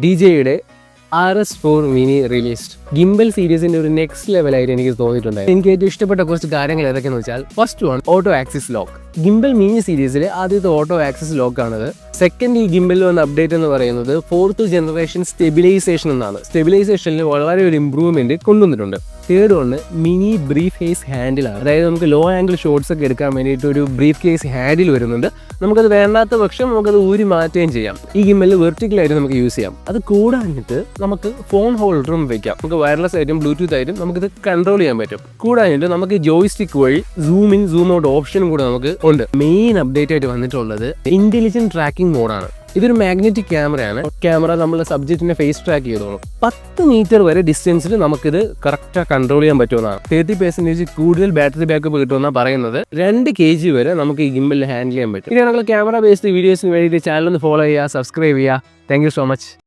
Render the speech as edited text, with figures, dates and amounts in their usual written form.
DJയുടെ RS4 mini released gimbal സീരീസിന്റെ ഒരു next ലെവലായിട്ട് എനിക്ക് തോന്നിയിട്ടുണ്ടായിരുന്നു. എനിക്ക് ഏറ്റവും ഇഷ്ടപ്പെട്ട കുറച്ച് കാര്യങ്ങൾ ഏതൊക്കെയെന്ന് വെച്ചാൽ, first one auto axis lock. Gimbal mini സീരീസിലെ ആദ്യത്തെ ഓട്ടോ ആക്സിസ് ലോക്കാണിത്. സെക്കൻഡ്, ഈ ഗിംബലിൽ വന്ന അപ്ഡേറ്റ് എന്ന് പറയുന്നത് 4th ജനറേഷൻ സ്റ്റെബിലൈസേഷൻ എന്നാണ്. സ്റ്റെബിലൈസേഷനിൽ വളരെ ഒരു ഇമ്പ്രൂവ്മെന്റ് കൊണ്ടുവന്നിട്ടുണ്ട്. Third one mini brief case ഹാൻഡിലാണ്. അതായത് നമുക്ക് ലോ ആംഗിൾ ഷോട്ട്സ് ഒക്കെ എടുക്കാൻ വേണ്ടിയിട്ട് ഒരു ബ്രീഫ് കേസ് ഹാൻഡിൽ വരുന്നുണ്ട്. നമുക്കത് വേണ്ടാത്ത പക്ഷം നമുക്കത് ഊരി മാറ്റുകയും ചെയ്യാം. ഈ ഗിംബലിൽ വെർട്ടിക്കലായിട്ട് നമുക്ക് യൂസ് ചെയ്യാം. അത് കൂടാഞ്ഞിട്ട് നമുക്ക് ഫോൺ ഹോൾഡറും വെക്കാം. നമുക്ക് വയർലെസ് ആയിട്ടും ബ്ലൂടൂത്ത് ആയിട്ടും നമുക്കിത് കൺട്രോൾ ചെയ്യാൻ പറ്റും. കൂടാഞ്ഞിട്ട് നമുക്ക് ജോയ്സ്റ്റിക് വഴി സൂം ഇൻ സൂം ഔട്ട് ഓപ്ഷനും കൂടെ നമുക്ക് ഉണ്ട്. മെയിൻ അപ്ഡേറ്റ് ആയിട്ട് വന്നിട്ടുള്ളത് ഇന്റലിജന്റ് ട്രാക്കിംഗ് മോഡാണ്. ഇതൊരു മാഗ്നറ്റിക് ക്യാമറയാണ്. ക്യാമറ നമ്മൾ സബ്ജക്റ്റിനെ ഫേസ് ട്രാക്ക് ചെയ്തോളും. 10 മീറ്റർ വരെ ഡിസ്റ്റൻസിൽ നമുക്കിത് കറക്റ്റായി കൺട്രോൾ ചെയ്യാൻ പറ്റുമെന്നാണ്. 30% കൂടുതൽ ബാറ്ററി ബാക്കപ്പ് കിട്ടുമെന്നാണ് പറയുന്നത്. 2 kg വരെ നമുക്ക് ഈ ഗിംബലിൽ ഹാൻഡിൽ ചെയ്യാൻ പറ്റും. ഇനി ഞങ്ങൾ ക്യാമറ ബേസ്ഡ് വീഡിയോസിന് വേണ്ടിയിട്ട് ചാനൽ ഒന്ന് ഫോളോ ചെയ്യുക, സബ്സ്ക്രൈബ് ചെയ്യുക. Thank you so much.